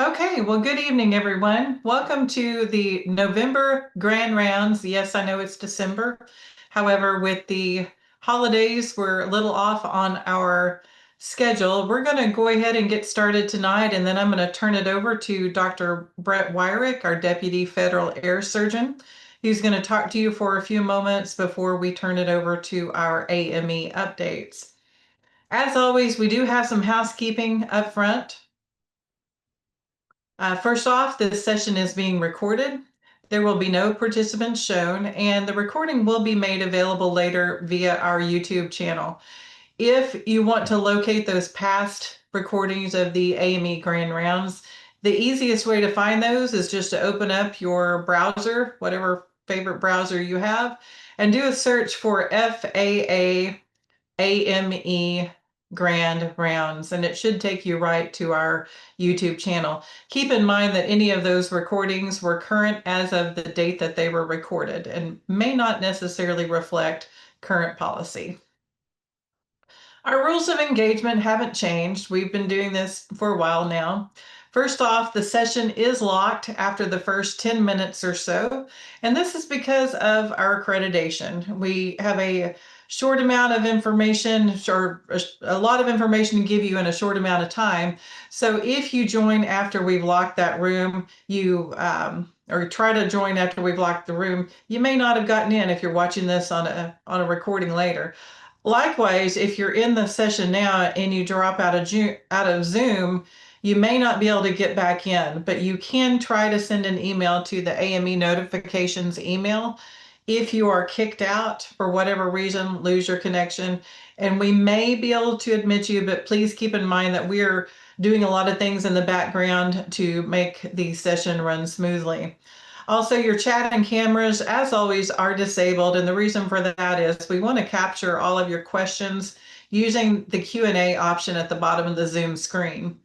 Okay, well, good evening, everyone. Welcome to the November Grand Rounds. Yes, I know it's December. However, with the holidays, we're a little off on our schedule. We're going to go ahead and get started tonight, and then I'm going to turn it over to Dr. Brett Wyrick, our Deputy Federal Air Surgeon. He's going to talk to you for a few moments before we turn it over to our AME updates. As always, we do have some housekeeping up front. First off, this session is being recorded. There will be no participants shown, and the recording will be made available later via our YouTube channel. If you want to locate those past recordings of the AME Grand Rounds, the easiest way to find those is just to open up your browser, whatever favorite browser you have, and do a search for FAA AME Grand Rounds, and it should take you right to our YouTube channel. Keep in mind that any of those recordings were current as of the date that they were recorded and may not necessarily reflect current policy. Our rules of engagement haven't changed. We've been doing this for a while now. First off, the session is locked after the first 10 minutes or so, and this is because of our accreditation. We have a short amount of information, or a lot of information to give you in a short amount of time. So if you join after we've locked that room, or try to join after we've locked the room, you may not have gotten in if you're watching this on a recording later. Likewise, if you're in the session now and you drop out of Zoom, you may not be able to get back in, but you can try to send an email to the AME notifications email if you are kicked out for whatever reason, lose your connection, and we may be able to admit you, but please keep in mind that we're doing a lot of things in the background to make the session run smoothly. Also, your chat and cameras, as always, are disabled, and the reason for that is we want to capture all of your questions using the Q&A option at the bottom of the Zoom screen.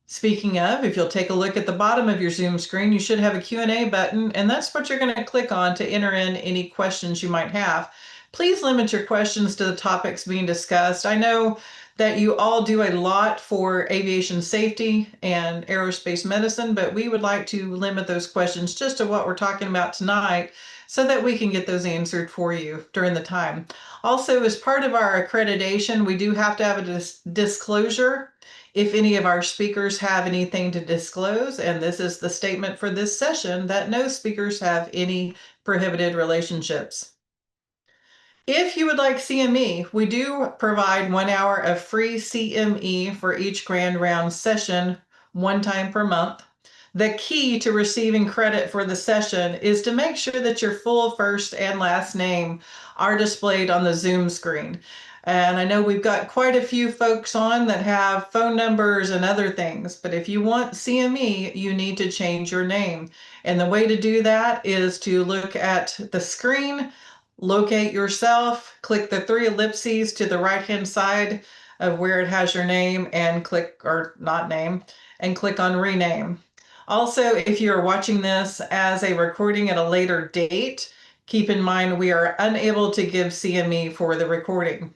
Speaking of, if you'll take a look at the bottom of your Zoom screen, you should have a Q&A button, and that's what you're going to click on to enter in any questions you might have. Please limit your questions to the topics being discussed. I know that you all do a lot for aviation safety and aerospace medicine, but we would like to limit those questions just to what we're talking about tonight so that we can get those answered for you during the time. Also, as part of our accreditation, we do have to have a disclosure if any of our speakers have anything to disclose, and this is the statement for this session, that no speakers have any prohibited relationships. If you would like CME, we do provide 1 hour of free CME for each Grand Round session, one time per month. The key to receiving credit for the session is to make sure that your full first and last name are displayed on the Zoom screen. And I know we've got quite a few folks on that have phone numbers and other things, but if you want CME, you need to change your name. And the way to do that is to look at the screen, locate yourself, click the 3 ellipses to the right-hand side of where it has your name and click, or not name, and click on rename. Also, if you're watching this as a recording at a later date, keep in mind we are unable to give CME for the recording.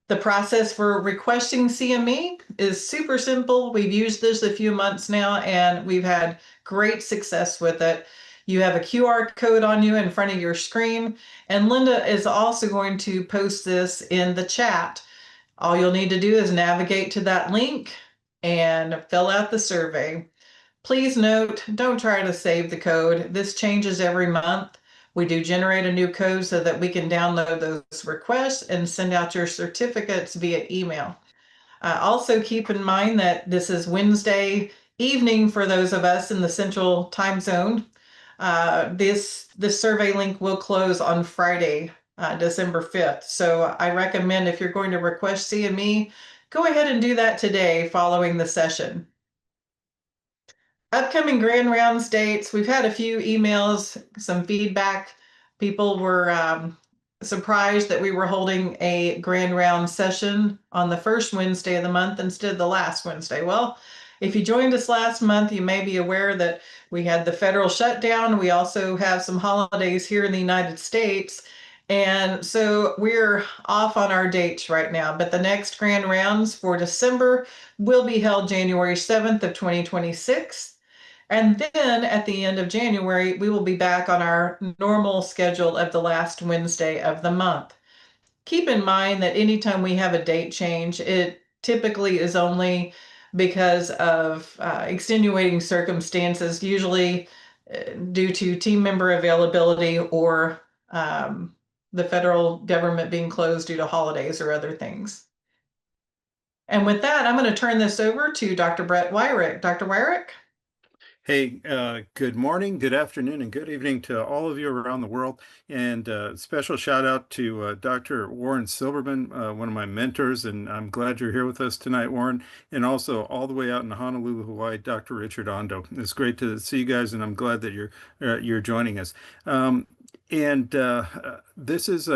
The process for requesting CME is super simple. We've used this a few months now and we've had great success with it. You have a QR code on you in front of your screen, and Linda is also going to post this in the chat. All you'll need to do is navigate to that link and fill out the survey. Please note, don't try to save the code. This changes every month. We do generate a new code so that we can download those requests and send out your certificates via email. Also keep in mind that this is Wednesday evening for those of us in the Central Time Zone. This survey link will close on Friday, December 5th. So I recommend if you're going to request CME, go ahead and do that today following the session. Upcoming Grand Rounds dates, we've had a few emails, some feedback. People were surprised that we were holding a Grand Round session on the first Wednesday of the month instead of the last Wednesday. Well, if you joined us last month, you may be aware that we had the federal shutdown. We also have some holidays here in the United States, And so we're off on our dates right now, but the next grand rounds for December will be held January 7th of 2026. And then at the end of January, we will be back on our normal schedule of the last Wednesday of the month. Keep in mind that anytime we have a date change, it typically is only because of extenuating circumstances, usually due to team member availability or the federal government being closed due to holidays or other things. And with that, I'm going to turn this over to Dr. Brett Wyrick. Dr. Wyrick? Hey, good morning, good afternoon, and good evening to all of you around the world. And special shout out to Dr. Warren Silverman, one of my mentors, and I'm glad you're here with us tonight, Warren. And also all the way out in Honolulu, Hawaii, Dr. Richard Ondo. It's great to see you guys, and I'm glad that you're joining us. And this is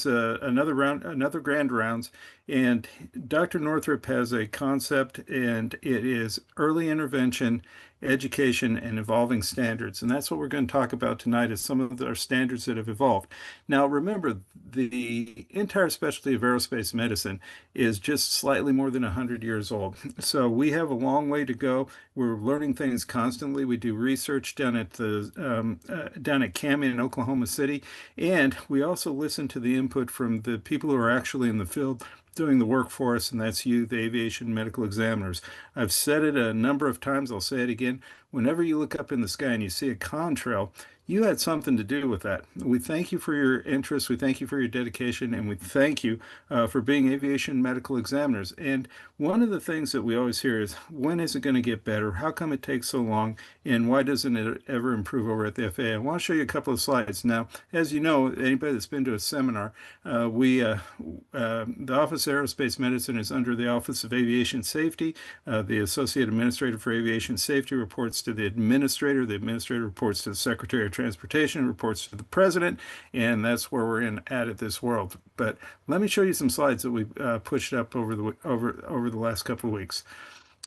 another round, another grand rounds, and Dr. Northrup has a concept, and it is early intervention, education, and evolving standards. And that's what we're going to talk about tonight is some of our standards that have evolved. Now, remember, the entire specialty of aerospace medicine is just slightly more than 100 years old. So we have a long way to go. We're learning things constantly. We do research down at down at CAMI in Oklahoma City, and we also listen to the input from the people who are actually in the field doing the work for us, and that's you, the aviation medical examiners. I've said it a number of times, I'll say it again. Whenever you look up in the sky and you see a contrail, you had something to do with that. We thank you for your interest, we thank you for your dedication, and we thank you for being aviation medical examiners. And one of the things that we always hear is, when is it going to get better? How come it takes so long? And why doesn't it ever improve over at the FAA? I want to show you a couple of slides. Now, as you know, anybody that's been to a seminar, the Office of Aerospace Medicine is under the Office of Aviation Safety. The Associate Administrator for Aviation Safety reports to the administrator. The administrator reports to the Secretary of Transportation, reports to the President, and that's where we're at this world. But let me show you some slides that we pushed up over the last couple of weeks.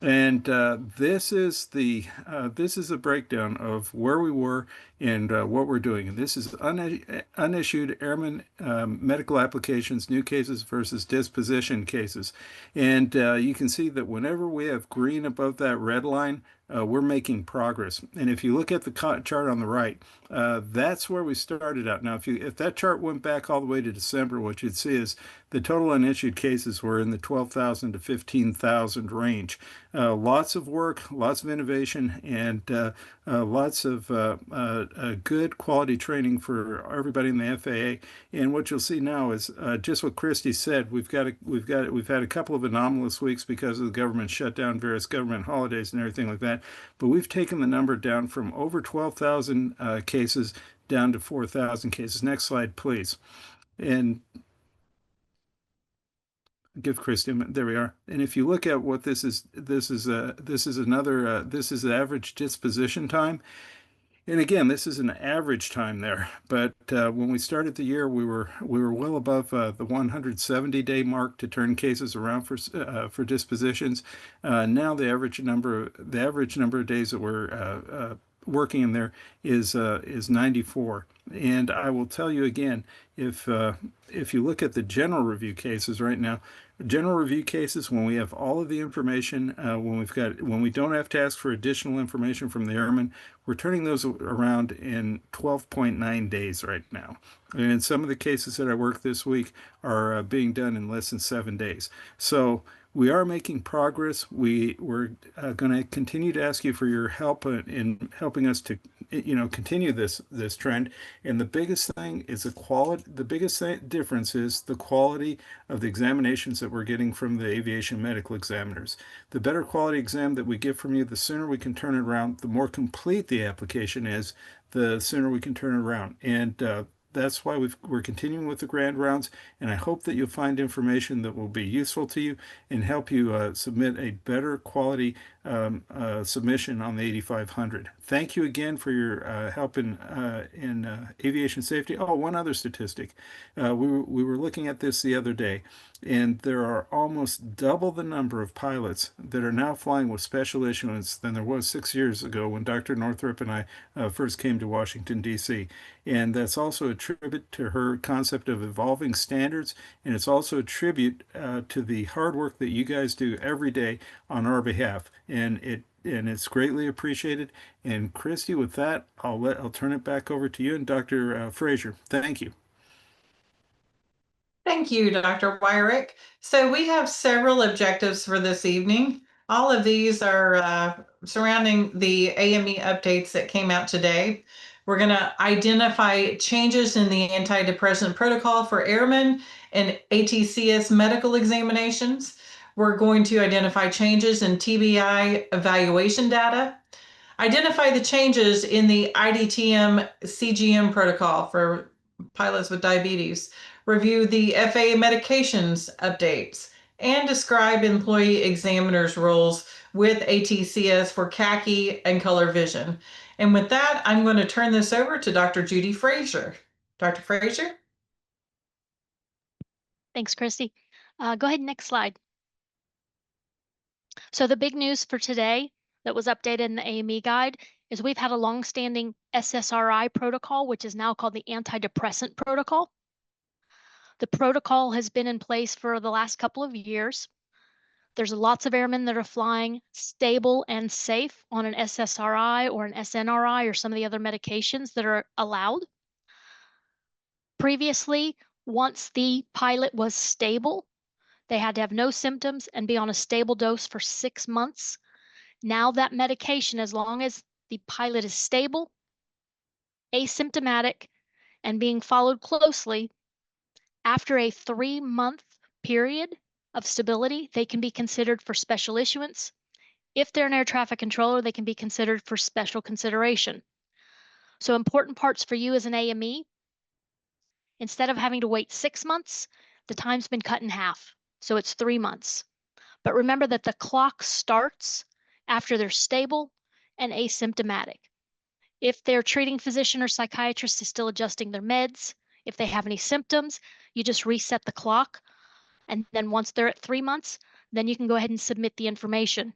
And this is a breakdown of where we were and what we're doing. And this is unissued airman medical applications, new cases versus disposition cases. And you can see that whenever we have green above that red line, we're making progress. And if you look at the chart on the right, that's where we started out. Now, if that chart went back all the way to December, what you'd see is the total unissued cases were in the 12,000 to 15,000 range. Lots of work, lots of innovation, and lots of good quality training for everybody in the FAA. And what you'll see now is just what Christy said. We've had a couple of anomalous weeks because of the government shutdown, various government holidays, and everything like that. But we've taken the number down from over 12,000 cases down to 4,000 cases. Next slide, please. And give Christy, there we are. And if you look at what this is the average disposition time. And again, this is an average time there, but when we started the year, we were well above the 170-day mark to turn cases around for dispositions. Now the average number of days that we're working in there is 94. And I will tell you again, if you look at the general review cases right now, general review cases, when we have all of the information, when we don't have to ask for additional information from the airmen, we're turning those around in 12.9 days right now. And some of the cases that I worked this week are being done in less than 7 days. So we are making progress. We're going to continue to ask you for your help in helping us to, continue this trend. And the biggest thing is the quality. The biggest difference is the quality of the examinations that we're getting from the aviation medical examiners. The better quality exam that we get from you, the sooner we can turn it around. The more complete the application is, the sooner we can turn it around. And that's why we're continuing with the grand rounds, and I hope that you'll find information that will be useful to you and help you submit a better quality submission on the 8500. Thank you again for your help in aviation safety. Oh, one other statistic. We were looking at this the other day, and there are almost double the number of pilots that are now flying with special issuance than there was 6 years ago when Dr. Northrup and I first came to Washington, D.C. And that's also tribute to her concept of evolving standards, and it's also a tribute to the hard work that you guys do every day on our behalf. And it's greatly appreciated. And Christy, with that, I'll turn it back over to you and Dr. Frazier. Thank you. Thank you, Dr. Wyrick. So we have several objectives for this evening. All of these are surrounding the AME updates that came out today. We're going to identify changes in the antidepressant protocol for airmen and ATCS medical examinations. We're going to identify changes in TBI evaluation data, identify the changes in the IDTM CGM protocol for pilots with diabetes, review the FAA medications updates, and describe employee examiners' roles with ATCS for CACI and color vision. And with that, I'm going to turn this over to Dr. Judy Frazier. Dr. Frazier? Thanks, Christy. Go ahead, next slide. So the big news for today that was updated in the AME guide is we've had a long-standing SSRI protocol, which is now called the antidepressant protocol. The protocol has been in place for the last couple of years. There's lots of airmen that are flying stable and safe on an SSRI or an SNRI or some of the other medications that are allowed. Previously, once the pilot was stable, they had to have no symptoms and be on a stable dose for 6 months. Now that medication, as long as the pilot is stable, asymptomatic, and being followed closely, after a 3-month period of stability, they can be considered for special issuance. If they're an air traffic controller, they can be considered for special consideration. So important parts for you as an AME, instead of having to wait 6 months, the time's been cut in half. So it's 3 months. But remember that the clock starts after they're stable and asymptomatic. If their treating physician or psychiatrist is still adjusting their meds, if they have any symptoms, you just reset the clock. And then once they're at 3 months, then you can go ahead and submit the information.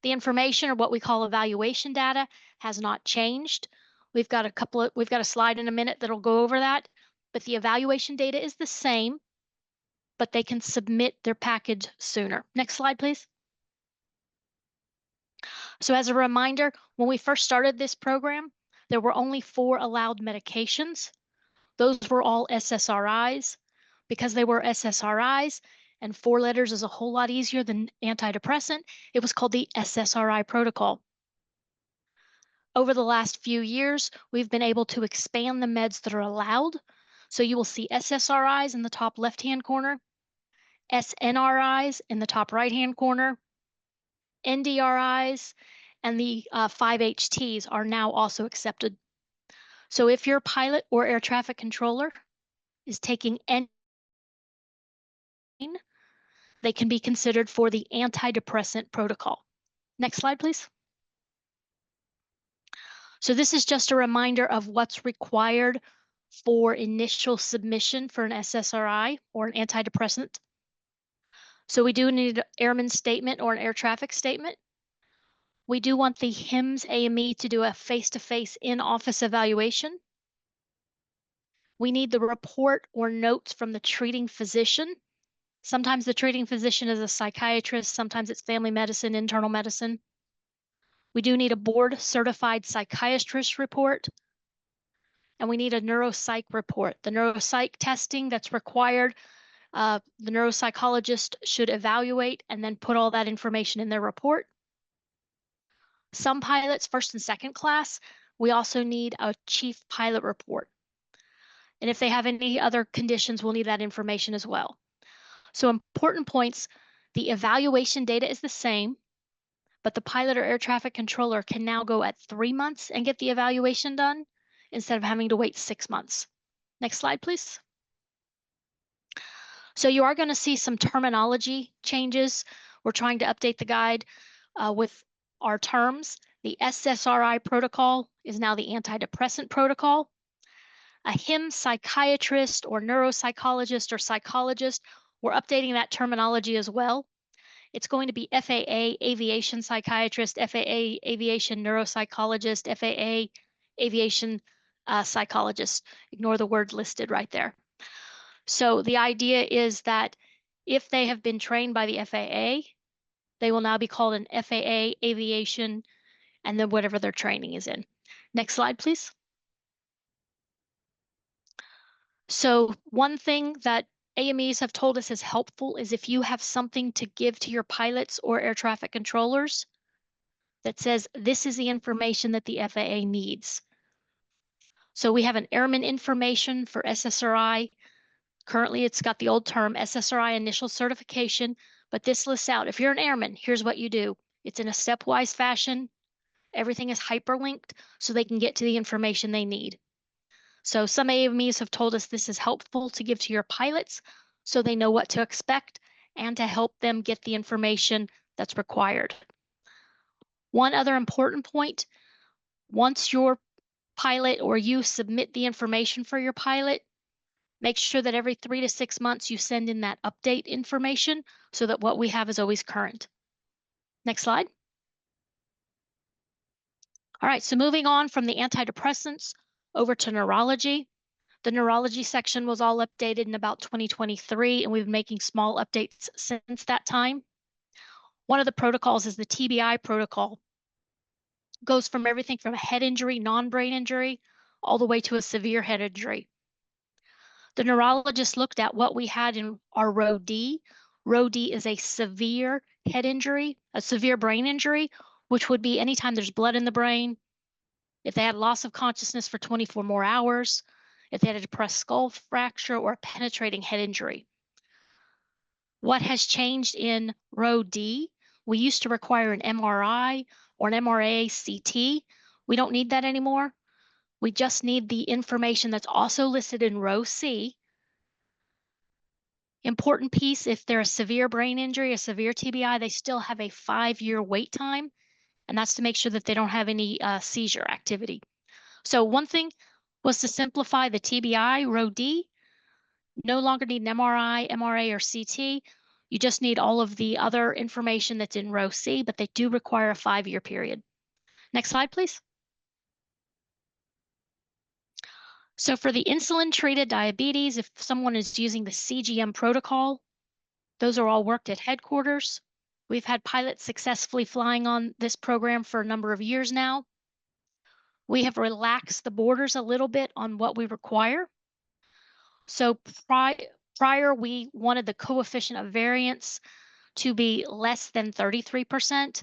The information, or what we call evaluation data, has not changed. We've got a slide in a minute that'll go over that, but the evaluation data is the same, but they can submit their package sooner. Next slide, please. So as a reminder, when we first started this program, there were only 4 allowed medications. Those were all SSRIs. Because they were SSRIs, and 4 letters is a whole lot easier than antidepressant, it was called the SSRI protocol. Over the last few years, we've been able to expand the meds that are allowed. So you will see SSRIs in the top left-hand corner, SNRIs in the top right-hand corner, NDRIs, and the 5-HTs are now also accepted. So if your pilot or air traffic controller is taking any, they can be considered for the antidepressant protocol. Next slide, please. So this is just a reminder of what's required for initial submission for an SSRI or an antidepressant. So we do need an airman statement or an air traffic statement. We do want the HIMSS AME to do a face-to-face in-office evaluation. We need the report or notes from the treating physician. Sometimes the treating physician is a psychiatrist, sometimes it's family medicine, internal medicine. We do need a board-certified psychiatrist report, and we need a neuropsych report. The neuropsych testing that's required, the neuropsychologist should evaluate and then put all that information in their report. Some pilots, first and second class, we also need a chief pilot report. And if they have any other conditions, we'll need that information as well. So important points, the evaluation data is the same, but the pilot or air traffic controller can now go at 3 months and get the evaluation done instead of having to wait 6 months. Next slide, please. So you are going to see some terminology changes. We're trying to update the guide with our terms. The SSRI protocol is now the antidepressant protocol. A HIMSS psychiatrist or neuropsychologist or psychologist, we're updating that terminology as well. It's going to be FAA aviation psychiatrist, FAA aviation neuropsychologist, FAA aviation psychologists. Ignore the word listed right there. So the idea is that if they have been trained by the FAA, they will now be called an FAA aviation, and then whatever their training is in. Next slide, please. So one thing that AMEs have told us is helpful is if you have something to give to your pilots or air traffic controllers that says, this is the information that the FAA needs. So we have an airman information for SSRI. Currently, it's got the old term SSRI initial certification, but this lists out, if you're an airman, here's what you do. It's in a stepwise fashion. Everything is hyperlinked so they can get to the information they need. So some AMEs have told us this is helpful to give to your pilots so they know what to expect and to help them get the information that's required. One other important point, once your pilot or you submit the information for your pilot, make sure that every 3 to 6 months you send in that update information so that what we have is always current. Next slide. All right, so moving on from the antidepressants over to neurology. The neurology section was all updated in about 2023, and we've been making small updates since that time. One of the protocols is the TBI protocol. It goes from everything from a head injury, non-brain injury, all the way to a severe head injury. The neurologist looked at what we had in our row D. Row D is a severe head injury, a severe brain injury, which would be anytime there's blood in the brain, if they had loss of consciousness for 24 more hours, if they had a depressed skull fracture or a penetrating head injury. What has changed in row D? We used to require an MRI or an MRA CT. We don't need that anymore. We just need the information that's also listed in row C. Important piece, if they're a severe brain injury, a severe TBI, they still have a 5-year wait time, and that's to make sure that they don't have any seizure activity. So one thing was to simplify the TBI, row D. No longer need an MRI, MRA, or CT. You just need all of the other information that's in row C, but they do require a 5-year period. Next slide, please. So for the insulin-treated diabetes, if someone is using the CGM protocol, those are all worked at headquarters. We've had pilots successfully flying on this program for a number of years now. We have relaxed the borders a little bit on what we require. So prior, we wanted the coefficient of variance to be less than 33%.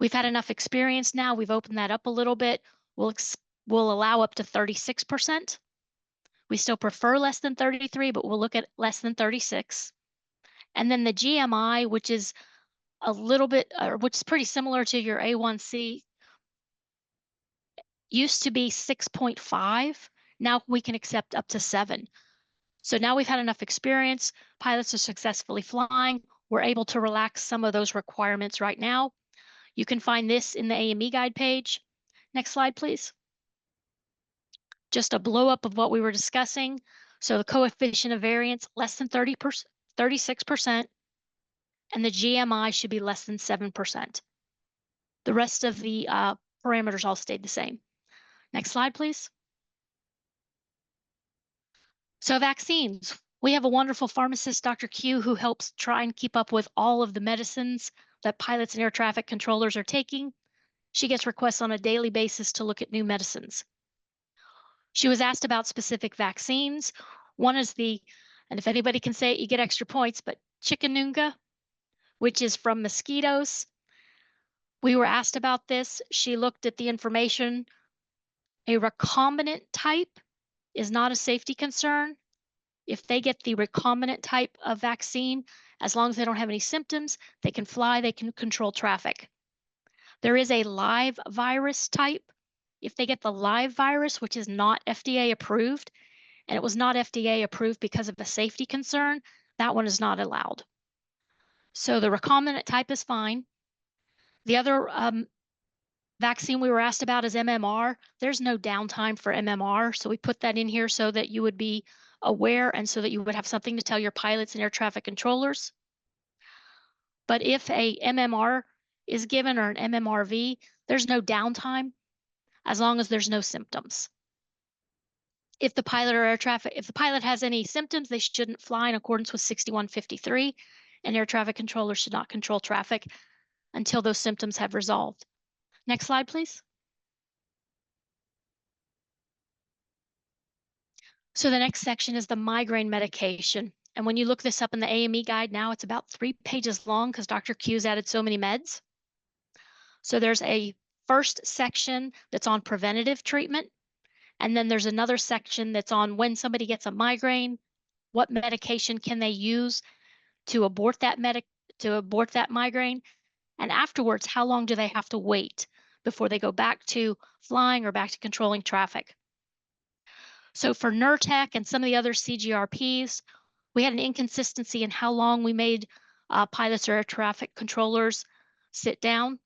We've had enough experience now. We've opened that up a little bit. We'll allow up to 36%. We still prefer less than 33, but we'll look at less than 36. And then the GMI, which is a little bit, which is pretty similar to your A1C, used to be 6.5. Now we can accept up to 7. So now we've had enough experience. Pilots are successfully flying. We're able to relax some of those requirements right now. You can find this in the AME guide page. Next slide, please. Just a blow up of what we were discussing. So the coefficient of variance, less than 36%, and the GMI should be less than 7%. The rest of the parameters all stayed the same. Next slide, please. So vaccines. We have a wonderful pharmacist, Dr. Q, who helps try and keep up with all of the medicines that pilots and air traffic controllers are taking. She gets requests on a daily basis to look at new medicines. She was asked about specific vaccines. One is and if anybody can say it, you get extra points, but Chikungunya, which is from mosquitoes. We were asked about this. She looked at the information. A recombinant type is not a safety concern. If they get the recombinant type of vaccine, as long as they don't have any symptoms, they can fly, they can control traffic. There is a live virus type. If they get the live virus, which is not FDA approved, and it was not FDA approved because of a safety concern, that one is not allowed. So the recombinant type is fine. The other vaccine we were asked about is MMR. There's no downtime for MMR, so we put that in here so that you would be aware and so that you would have something to tell your pilots and air traffic controllers. But if a MMR is given or an MMRV, there's no downtime. as long as there's no symptoms. If the pilot has any symptoms, they shouldn't fly in accordance with 6153, and air traffic controllers should not control traffic until those symptoms have resolved. Next slide, please. So the next section is the migraine medication. And when you look this up in the AME guide now, it's about 3 pages long because Dr. Q's added so many meds. So there's a first section that's on preventative treatment. And then there's another section that's on when somebody gets a migraine, what medication can they use to abort that migraine? And afterwards, how long do they have to wait before they go back to flying or back to controlling traffic? So for Nurtec and some of the other CGRPs, we had an inconsistency in how long we made pilots or air traffic controllers sit down.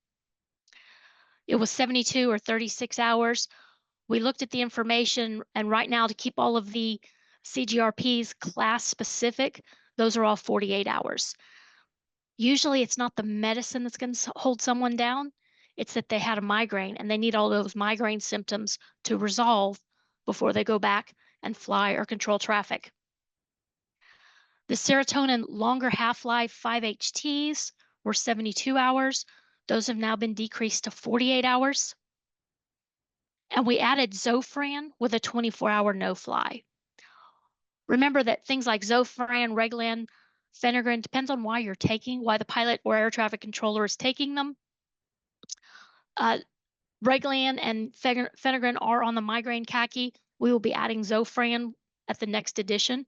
It was 72 or 36 hours. We looked at the information, and right now, to keep all of the CGRPs class specific, those are all 48 hours. Usually it's not the medicine that's going to hold someone down. It's that they had a migraine and they need all those migraine symptoms to resolve before they go back and fly or control traffic. The serotonin longer half-life 5-HTs were 72 hours. Those have now been decreased to 48 hours. And we added Zofran with a 24-hour no-fly. Remember that things like Zofran, Reglan, Phenergan, depends on why the pilot or air traffic controller is taking them. Reglan and Phenergan are on the migraine CACI. We will be adding Zofran at the next edition.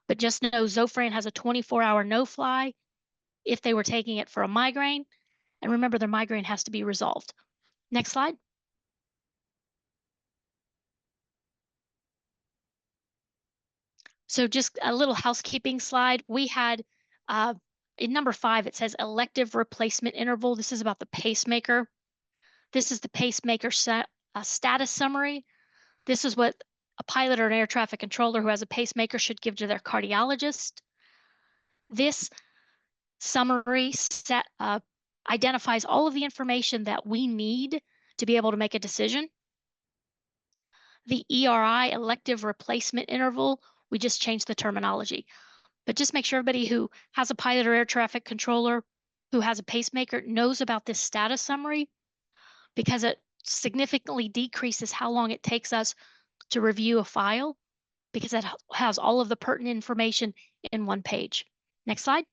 But just know Zofran has a 24-hour no-fly if they were taking it for a migraine. And remember, their migraine has to be resolved. Next slide. So just a little housekeeping slide. We had, in number 5, it says elective replacement interval. This is about the pacemaker. This is the pacemaker status summary. This is what a pilot or an air traffic controller who has a pacemaker should give to their cardiologist. This summary identifies all of the information that we need to be able to make a decision. The ERI, elective replacement interval, we just changed the terminology. But just make sure everybody who has a pilot or air traffic controller who has a pacemaker knows about this status summary, because it significantly decreases how long it takes us to review a file, because it has all of the pertinent information in one page. Next slide.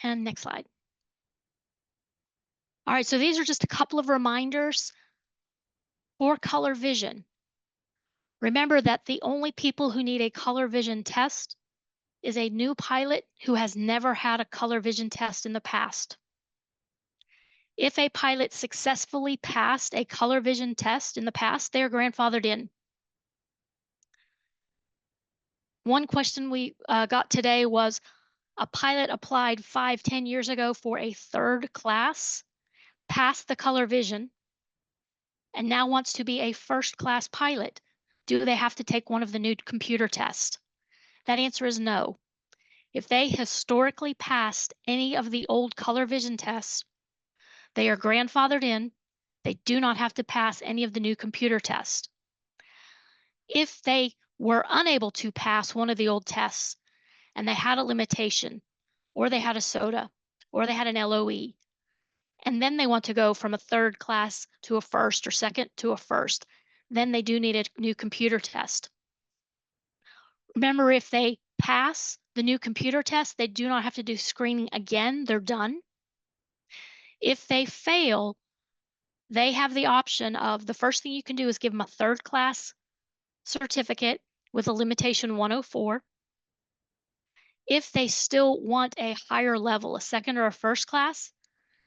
And next slide. All right, so these are just a couple of reminders for color vision. Remember that the only people who need a color vision test is a new pilot who has never had a color vision test in the past. If a pilot successfully passed a color vision test in the past, they are grandfathered in. One question we got today was, a pilot applied 5-10 years ago for a 3rd class, passed the color vision, and now wants to be a 1st class pilot. Do they have to take one of the new computer tests? That answer is no. If they historically passed any of the old color vision tests, they are grandfathered in. They do not have to pass any of the new computer tests. If they were unable to pass one of the old tests and they had a limitation, or they had a SOTA, or they had an LOE, and then they want to go from a 3rd class to a 1st or 2nd to a 1st, then they do need a new computer test. Remember, if they pass the new computer test, they do not have to do screening again. They're done. If they fail, they have the option of, the first thing you can do is give them a 3rd class certificate with a limitation 104. If they still want a higher level, a 2nd or a 1st class,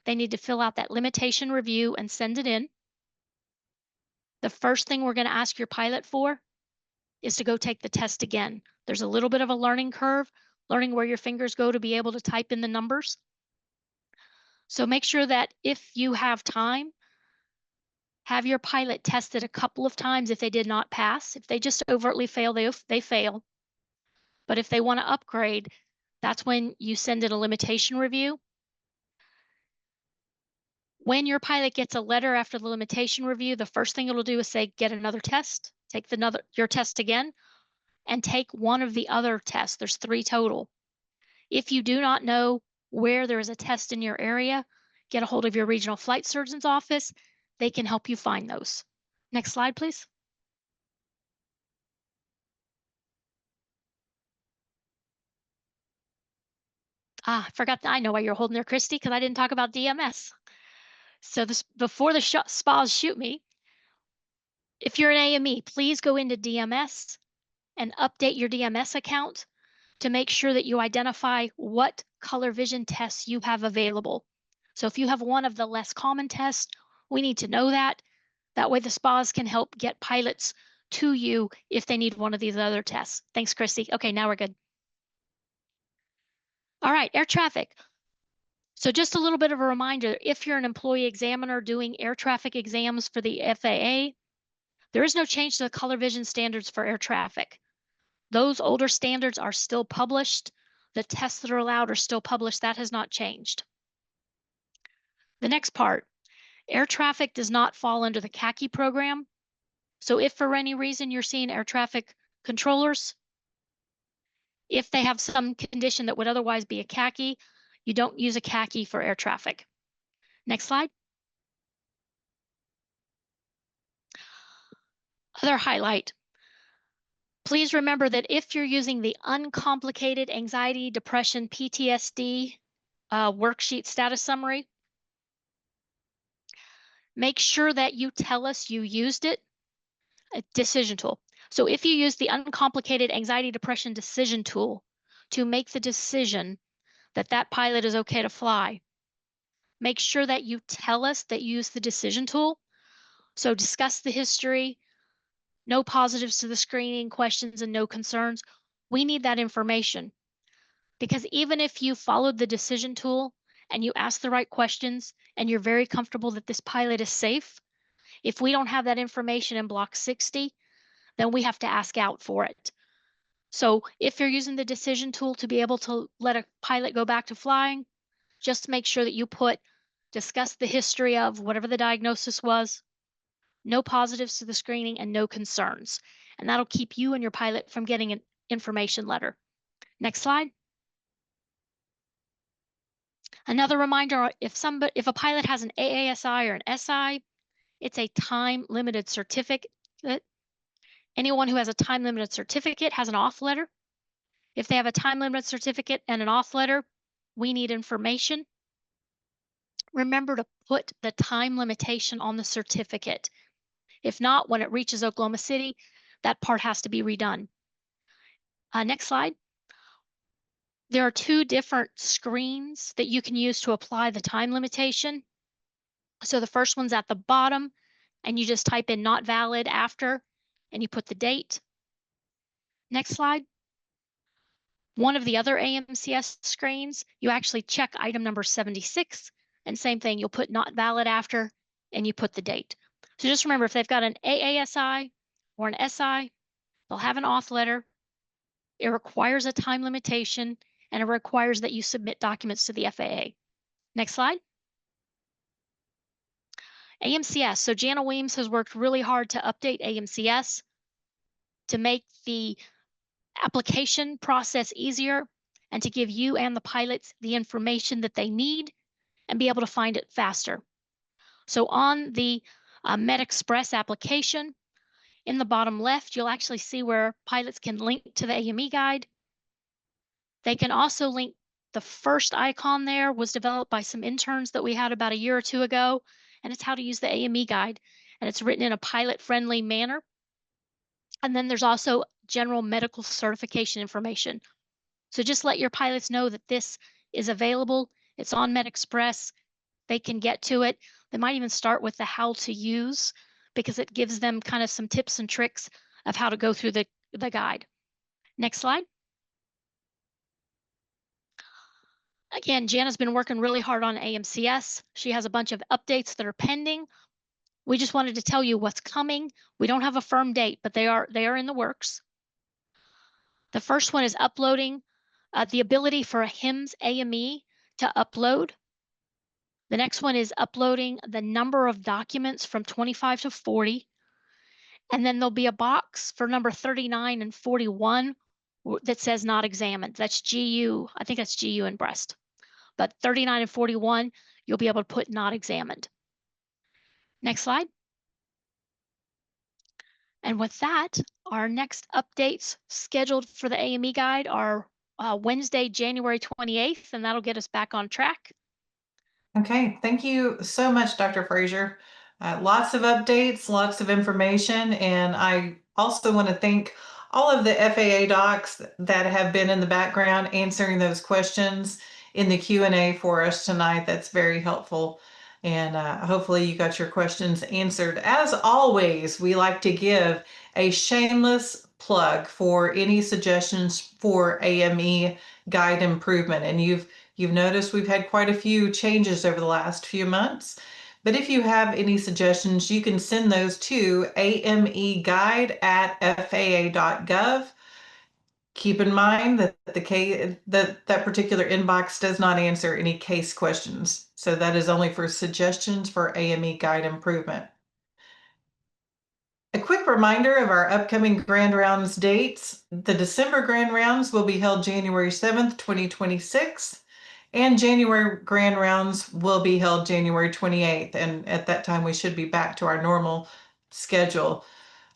they need to fill out that limitation review and send it in. The first thing we're going to ask your pilot for is to go take the test again. There's a little bit of a learning curve, learning where your fingers go to be able to type in the numbers. So make sure that if you have time, have your pilot tested a couple of times if they did not pass. If they just overtly fail, they fail. But if they want to upgrade, that's when you send in a limitation review. When your pilot gets a letter after the limitation review, the first thing it'll do is say, get another test, take your test again, and take one of the other tests. There's 3 total. If you do not know where there is a test in your area, get a hold of your regional flight surgeon's office. They can help you find those. Next slide, please. I forgot I know why you're holding there, Christy, because I didn't talk about DMS. So this before the spas shoot me, if you're an AME, please go into DMS and update your DMS account to make sure that you identify what color vision tests you have available. So if you have one of the less common tests, we need to know that. That way the spas can help get pilots to you if they need one of these other tests. Thanks, Christy. Okay, now we're good. All right, air traffic. So just a little bit of a reminder, if you're an employee examiner doing air traffic exams for the FAA, there is no change to the color vision standards for air traffic. Those older standards are still published. The tests that are allowed are still published. That has not changed. The next part, air traffic does not fall under the CACI program. So if for any reason you're seeing air traffic controllers, if they have some condition that would otherwise be a CACI, you don't use a CACI for air traffic. Next slide. Other highlight. Please remember that if you're using the uncomplicated anxiety, depression, PTSD worksheet status summary, make sure that you tell us you used it, a decision tool. So if you use the uncomplicated anxiety, depression decision tool to make the decision that that pilot is okay to fly, make sure that you tell us that you use the decision tool. So discuss the history, no positives to the screening, questions, and no concerns. We need that information because even if you followed the decision tool and you ask the right questions and you're very comfortable that this pilot is safe, if we don't have that information in block 60, then we have to ask out for it. So if you're using the decision tool to be able to let a pilot go back to flying, just make sure that you discuss the history of whatever the diagnosis was, no positives to the screening, and no concerns. And that'll keep you and your pilot from getting an information letter. Next slide. Another reminder, if a pilot has an AASI or an SI, it's a time-limited certificate. Anyone who has a time-limited certificate has an off letter. If they have a time-limited certificate and an off letter, we need information. Remember to put the time limitation on the certificate. If not, when it reaches Oklahoma City, that part has to be redone. Next slide. There are 2 different screens that you can use to apply the time limitation. So the first one's at the bottom, and you just type in not valid after, and you put the date. Next slide. One of the other AMCS screens, you actually check item number 76, and same thing, you'll put not valid after, and you put the date. So just remember, if they've got an AASI or an SI, they'll have an auth letter. It requires a time limitation, and it requires that you submit documents to the FAA. Next slide. AMCS. So Jana Weems has worked really hard to update AMCS to make the application process easier and to give you and the pilots the information that they need and be able to find it faster. So on the MedExpress application, in the bottom left, you'll actually see where pilots can link to the AME guide. They can also link, the first icon there was developed by some interns that we had about a year or 2 ago, and it's how to use the AME guide, and it's written in a pilot-friendly manner. And then there's also general medical certification information. So just let your pilots know that this is available. It's on MedExpress. They can get to it. They might even start with the how to use because it gives them kind of some tips and tricks of how to go through the guide. Next slide. Again, Jana's been working really hard on AMCS. She has a bunch of updates that are pending. We just wanted to tell you what's coming. We don't have a firm date, but they are in the works. The first one is uploading the ability for a HIMSS AME to upload The next one is uploading the number of documents from 25 to 40. And then there'll be a box for number 39 and 41 that says not examined. That's GU, I think that's GU and breast. But 39 and 41, you'll be able to put not examined. Next slide. And with that, our next updates scheduled for the AME guide are Wednesday, January 28th, and that'll get us back on track. Okay, thank you so much, Dr. Frazier. Lots of updates, lots of information, and I also want to thank all of the FAA docs that have been in the background answering those questions in the Q&A for us tonight. That's very helpful, and hopefully you got your questions answered. As always, we like to give a shameless plug for any suggestions for AME guide improvement, and You've noticed we've had quite a few changes over the last few months, but if you have any suggestions, you can send those to ameguide@faa.gov. Keep in mind that that particular inbox does not answer any case questions, so that is only for suggestions for AME guide improvement. A quick reminder of our upcoming Grand Rounds dates. The December Grand Rounds will be held January 7th, 2026. And January Grand Rounds will be held January 28th, and at that time we should be back to our normal schedule.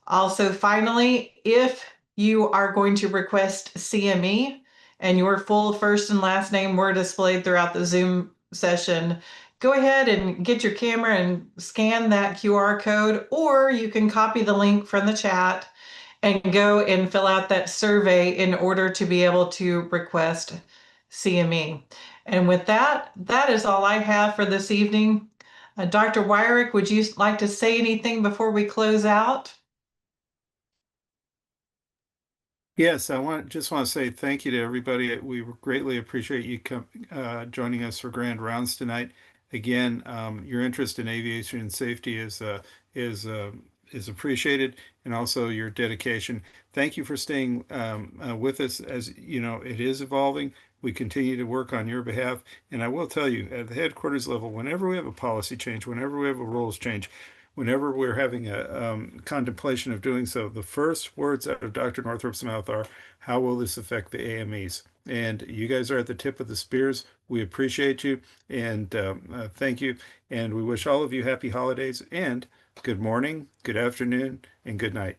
Also, finally, if you are going to request CME and your full first and last name were displayed throughout the Zoom session, go ahead and get your camera and scan that QR code, or you can copy the link from the chat and go and fill out that survey in order to be able to request CME. And with that, that is all I have for this evening. Dr. Wyrick, would you like to say anything before we close out? Yes, just want to say thank you to everybody. We greatly appreciate you joining us for Grand Rounds tonight. Again, your interest in aviation and safety is appreciated, and also your dedication. Thank you for staying with us. As you know, it is evolving. We continue to work on your behalf, and I will tell you, at the headquarters level, whenever we have a policy change, whenever we have a rules change, whenever we're having a contemplation of doing so, the first words out of Dr. Northrup's mouth are, how will this affect the AMEs? And you guys are at the tip of the spears. We appreciate you, and thank you. And we wish all of you happy holidays, and good morning, good afternoon, and good night.